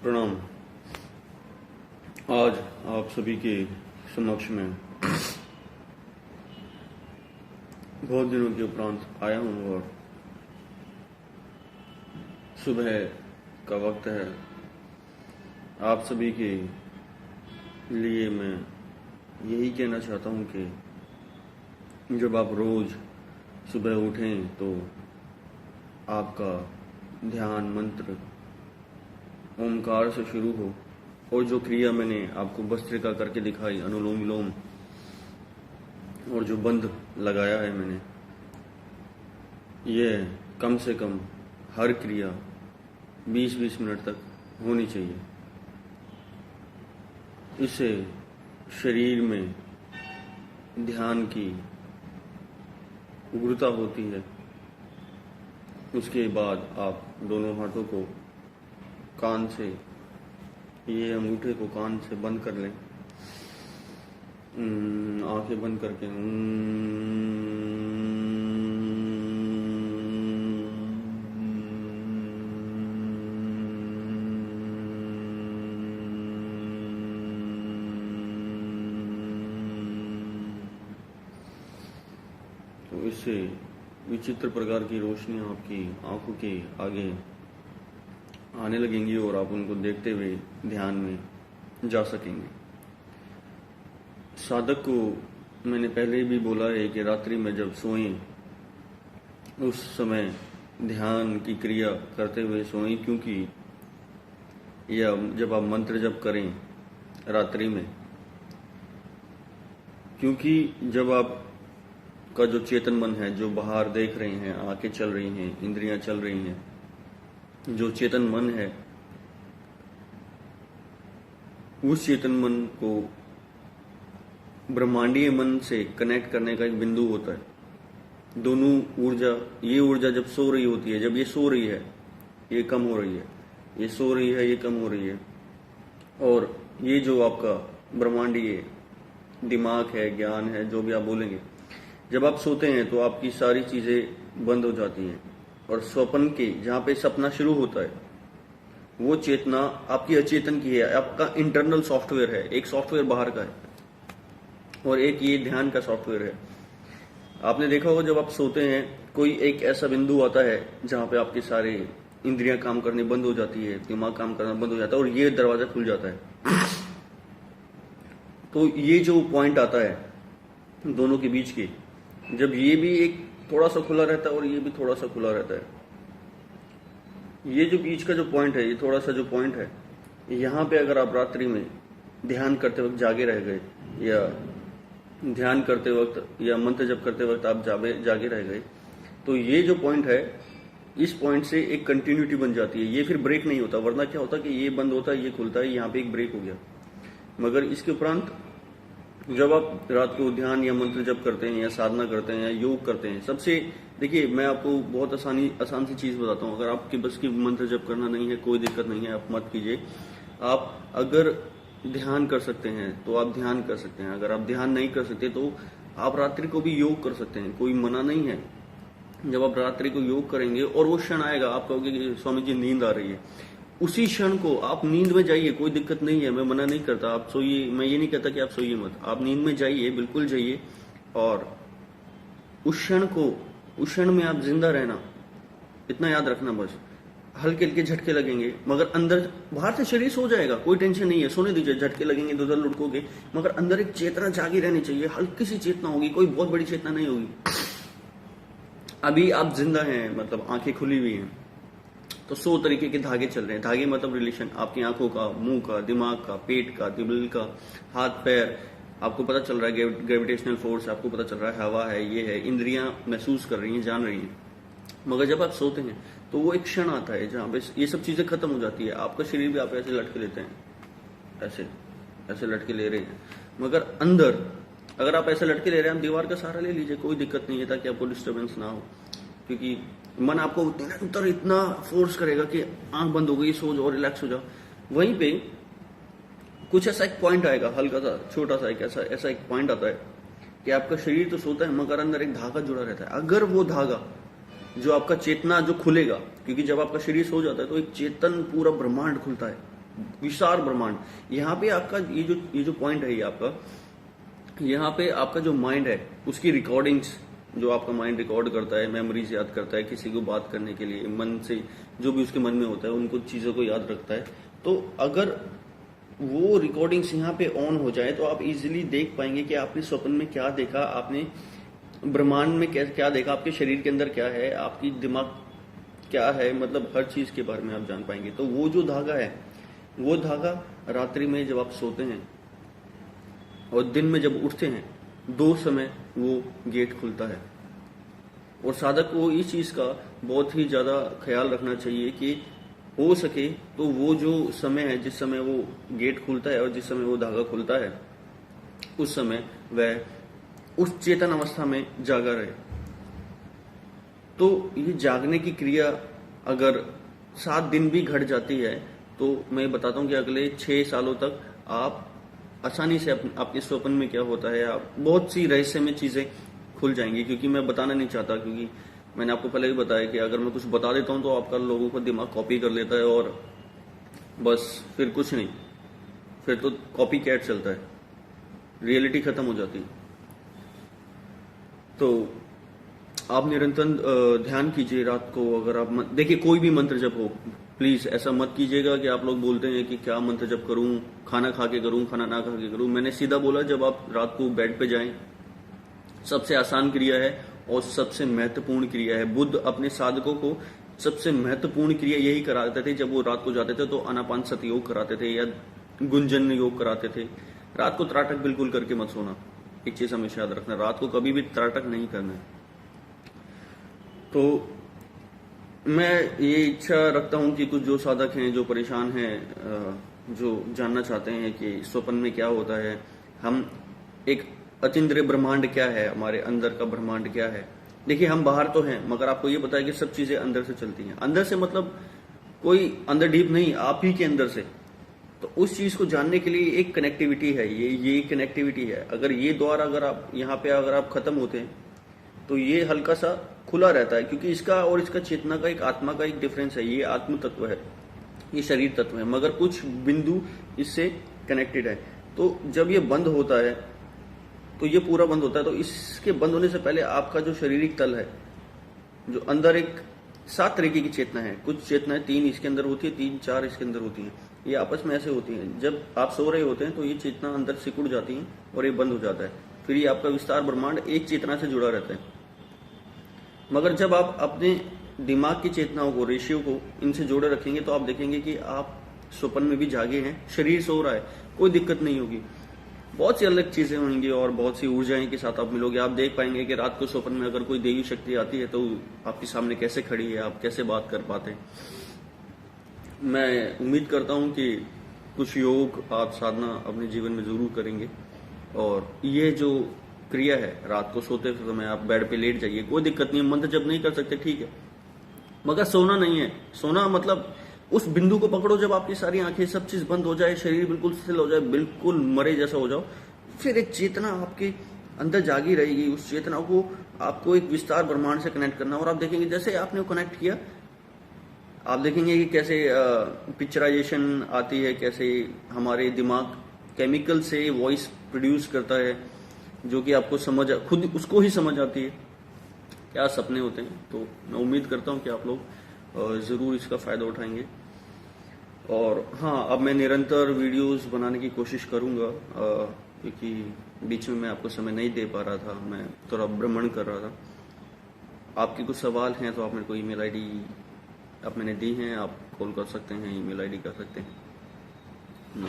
प्रणाम। आज आप सभी के समक्ष में बहुत दिनों के उपरांत आया हूँ और सुबह का वक्त है। आप सभी के लिए मैं यही कहना चाहता हूँ कि जब आप रोज सुबह उठें तो आपका ध्यान मंत्र ओमकार से शुरू हो, और जो क्रिया मैंने आपको भस्त्रिका करके दिखाई, अनुलोम विलोम, और जो बंध लगाया है मैंने, यह कम से कम हर क्रिया 20-20 मिनट तक होनी चाहिए। इससे शरीर में ध्यान की उग्रता होती है। उसके बाद आप दोनों हाथों को कान से, ये अंगूठे को कान से बंद कर लें, आंखें बंद करके तो इससे विचित्र प्रकार की रोशनियां आपकी आंखों के आगे आने लगेंगी और आप उनको देखते हुए ध्यान में जा सकेंगे। साधक को मैंने पहले भी बोला है कि रात्रि में जब सोएं उस समय ध्यान की क्रिया करते हुए सोएं, क्योंकि या जब आप मंत्र जप करें रात्रि में, क्योंकि जब आप का जो चेतन मन है, जो बाहर देख रहे हैं, आंखें चल रही हैं, इंद्रियां चल रही हैं, जो चेतन मन है, उस चेतन मन को ब्रह्मांडीय मन से कनेक्ट करने का एक बिंदु होता है। दोनों ऊर्जा, ये ऊर्जा जब सो रही होती है, जब ये सो रही है ये कम हो रही है, ये सो रही है ये कम हो रही है, और ये जो आपका ब्रह्मांडीय दिमाग है, ज्ञान है, जो भी आप बोलेंगे, जब आप सोते हैं तो आपकी सारी चीजें बंद हो जाती हैं, और स्वप्न के जहां पे सपना शुरू होता है वो चेतना आपकी अचेतन की है, आपका इंटरनल सॉफ्टवेयर है। एक सॉफ्टवेयर बाहर का है और एक ये ध्यान का सॉफ्टवेयर है। आपने देखा होगा जब आप सोते हैं कोई एक ऐसा बिंदु आता है जहां पे आपकी सारी इंद्रियां काम करनी बंद हो जाती है, दिमाग काम करना बंद हो जाता है और ये दरवाजा खुल जाता है। तो ये जो पॉइंट आता है दोनों के बीच की, जब ये भी एक थोड़ा सा खुला रहता है और ये भी थोड़ा सा खुला रहता है, ये जो बीच का जो पॉइंट है, ये थोड़ा सा जो पॉइंट है, यहाँ पे अगर आप रात्रि में ध्यान करते वक्त जागे रह गए, या ध्यान करते वक्त या मंत्र जप करते वक्त आप जागे रह गए, तो ये जो पॉइंट है, इस पॉइंट से एक कंटिन्यूटी बन जाती है। ये फिर ब्रेक नहीं होता, वरना क्या होता कि ये बंद होता है, ये खुलता है, यहाँ पे एक ब्रेक हो गया। मगर इसके उपरांत जब आप रात को ध्यान या मंत्र जप करते हैं, या साधना करते हैं, या योग करते हैं, सबसे देखिए, मैं आपको बहुत आसान सी चीज बताता हूँ। अगर आपके बस की मंत्र जप करना नहीं है, कोई दिक्कत नहीं है, आप मत कीजिए। आप अगर ध्यान कर सकते हैं तो आप ध्यान कर सकते हैं, अगर आप ध्यान नहीं कर सकते तो आप रात्रि को भी योग कर सकते हैं, कोई मना नहीं है। जब आप रात्रि को योग करेंगे और वो क्षण आएगा, आप कहोगे कि स्वामी जी नींद आ रही है, उसी क्षण को आप नींद में जाइए, कोई दिक्कत नहीं है, मैं मना नहीं करता, आप सोइए, मैं ये नहीं कहता कि आप सोइए मत, आप नींद में जाइए, बिल्कुल जाइए, और उस क्षण में आप जिंदा रहना, इतना याद रखना बस। हल्के हल्के झटके लगेंगे, मगर अंदर, बाहर से शरीर सो जाएगा, कोई टेंशन नहीं है, सोने दीजिए, झटके लगेंगे, इधर लुढ़कोगे, मगर अंदर एक चेतना जागी रहनी चाहिए, हल्की सी चेतना होगी, कोई बहुत बड़ी चेतना नहीं होगी। अभी आप जिंदा हैं, मतलब आंखें खुली हुई हैं, तो 100 तरीके के धागे चल रहे हैं। धागे मतलब रिलेशन, आपकी आंखों का, मुंह का, दिमाग का, पेट का, दिल का, हाथ पैर, आपको पता चल रहा है ग्रेविटेशनल फोर्स, आपको पता चल रहा है हवा है, ये है, इंद्रियां महसूस कर रही हैं, जान रही हैं। मगर जब आप सोते हैं तो वो एक क्षण आता है जहाँ पे ये सब चीजें खत्म हो जाती है। आपका शरीर भी आप ऐसे लटके लेते हैं, ऐसे ऐसे लटके ले रहे हैं, मगर अंदर अगर आप ऐसे लटके ले रहे हैं, आप दीवार का सहारा ले लीजिए, कोई दिक्कत नहीं है, ताकि आपको डिस्टर्बेंस ना हो। क्योंकि मन आपको निरंतर इतना फोर्स करेगा कि आंख बंद हो गई, सो जाओ, रिलैक्स हो जाओ। वहीं पे कुछ ऐसा एक पॉइंट आएगा, हल्का सा छोटा सा एक ऐसा एक पॉइंट आता है कि आपका शरीर तो सोता है मगर अंदर एक धागा जुड़ा रहता है। अगर वो धागा जो आपका चेतना जो खुलेगा, क्योंकि जब आपका शरीर सो जाता है तो एक चेतन पूरा ब्रह्मांड खुलता है, विशाल ब्रह्मांड। यहाँ पे आपका ये जो पॉइंट है, ये आपका यहाँ पे आपका जो माइंड है उसकी रिकॉर्डिंग्स, जो आपका माइंड रिकॉर्ड करता है, मेमोरीज याद करता है, किसी को बात करने के लिए मन से जो भी उसके मन में होता है उनको चीजों को याद रखता है। तो अगर वो रिकॉर्डिंग्स यहाँ पे ऑन हो जाए तो आप इजीली देख पाएंगे कि आपने स्वप्न में क्या देखा, आपने ब्रह्मांड में क्या देखा, आपके शरीर के अंदर क्या है, आपकी दिमाग क्या है, मतलब हर चीज के बारे में आप जान पाएंगे। तो वो जो धागा है, वो धागा रात्रि में जब आप सोते हैं और दिन में जब उठते हैं, 2 समय वो गेट खुलता है। और साधक को इस चीज का बहुत ही ज्यादा ख्याल रखना चाहिए कि हो सके तो वो जो समय है, जिस समय वो गेट खुलता है और जिस समय वो धागा खुलता है, उस समय वह उस चेतन अवस्था में जागा रहे। तो ये जागने की क्रिया अगर 7 दिन भी घट जाती है तो मैं बताता हूँ कि अगले 6 सालों तक आप आसानी से आपके स्वप्न में क्या होता है, आप बहुत सी रहस्यमय चीजें खुल जाएंगी। क्योंकि मैं बताना नहीं चाहता, क्योंकि मैंने आपको पहले भी बताया कि अगर मैं कुछ बता देता हूं तो आपका लोगों का दिमाग कॉपी कर लेता है और बस फिर कुछ नहीं, फिर तो कॉपी कैट चलता है, रियलिटी खत्म हो जाती है। तो आप निरंतर ध्यान कीजिए रात को। अगर आप देखिए कोई भी मंत्र जप हो, प्लीज ऐसा मत कीजिएगा कि आप लोग बोलते हैं कि क्या मंत्र जप करूं, खाना खा के करूं, खाना ना खा के करूं। मैंने सीधा बोला, जब आप रात को बेड पे जाएं, सबसे आसान क्रिया है और सबसे महत्वपूर्ण क्रिया है। बुद्ध अपने साधकों को सबसे महत्वपूर्ण क्रिया यही कराते थे। जब वो रात को जाते थे तो आनापान सति योग कराते थे या गुंजन योग कराते थे। रात को त्राटक बिल्कुल करके मत सोना, एक चीज हमेशा याद रखना, रात को कभी भी त्राटक नहीं करना है। तो मैं ये इच्छा रखता हूं कि कुछ जो साधक हैं, जो परेशान हैं, जो जानना चाहते हैं कि स्वप्न में क्या होता है, हम एक अतीन्द्रिय ब्रह्मांड क्या है, हमारे अंदर का ब्रह्मांड क्या है। देखिए हम बाहर तो हैं, मगर आपको ये पता है कि सब चीजें अंदर से चलती हैं। अंदर से मतलब कोई अंदर डीप नहीं, आप ही के अंदर से। तो उस चीज को जानने के लिए एक कनेक्टिविटी है, ये कनेक्टिविटी है। अगर ये द्वार अगर आप यहाँ पे अगर आप खत्म होते हैं तो ये हल्का सा खुला रहता है, क्योंकि इसका और इसका चेतना का, एक आत्मा का एक डिफरेंस है। ये आत्म तत्व है, ये शरीर तत्व है, मगर कुछ बिंदु इससे कनेक्टेड है। तो जब ये बंद होता है तो ये पूरा बंद होता है। तो इसके बंद होने से पहले आपका जो शारीरिक तल है, जो अंदर एक 7 तरीके की चेतना है, कुछ चेतनाएं 3 इसके अंदर होती है, 3-4 इसके अंदर होती है, ये आपस में ऐसे होती हैं। जब आप सो रहे होते हैं तो ये चेतना अंदर सिकुड़ जाती है और ये बंद हो जाता है। फिर ये आपका विस्तार ब्रह्मांड एक चेतना से जुड़ा रहता है। मगर जब आप अपने दिमाग की चेतनाओं को, रेशियो को इनसे जोड़े रखेंगे तो आप देखेंगे कि आप स्वप्न में भी जागे हैं, शरीर सो रहा है, कोई दिक्कत नहीं होगी। बहुत सी अलग चीजें होंगी और बहुत सी ऊर्जाएं के साथ आप मिलोगे। आप देख पाएंगे कि रात को स्वप्न में अगर कोई देवी शक्ति आती है तो आपके सामने कैसे खड़ी है, आप कैसे बात कर पाते हैं। मैं उम्मीद करता हूं कि कुछ योग आप साधना अपने जीवन में जरूर करेंगे। और ये जो क्रिया है, रात को सोते समय आप बेड पे लेट जाइए, कोई दिक्कत नहीं है। मंत्र जब नहीं कर सकते ठीक है, मगर सोना नहीं है। सोना मतलब उस बिंदु को पकड़ो जब आपकी सारी आंखें, सब चीज बंद हो जाए, शरीर बिल्कुल स्थिर हो जाए, बिल्कुल मरे जैसा हो जाओ, फिर एक चेतना आपके अंदर जागी रहेगी। उस चेतना को आपको एक विस्तार ब्रह्मांड से कनेक्ट करना। और आप देखेंगे जैसे आपने वो कनेक्ट किया, आप देखेंगे कि कैसे पिक्चराइजेशन आती है, कैसे हमारे दिमाग केमिकल से वॉइस प्रोड्यूस करता है, जो कि आपको समझ, खुद उसको ही समझ आती है क्या सपने होते हैं। तो मैं उम्मीद करता हूं कि आप लोग जरूर इसका फायदा उठाएंगे। और हाँ, अब मैं निरंतर वीडियोस बनाने की कोशिश करूंगा, क्योंकि बीच में मैं आपको समय नहीं दे पा रहा था, मैं थोड़ा भ्रमण कर रहा था। आपके कुछ सवाल हैं तो आप मेरे को ईमेल आईडी आप मैंने दी हैं, आप कॉल कर सकते हैं, ईमेल आईडी कर सकते हैं।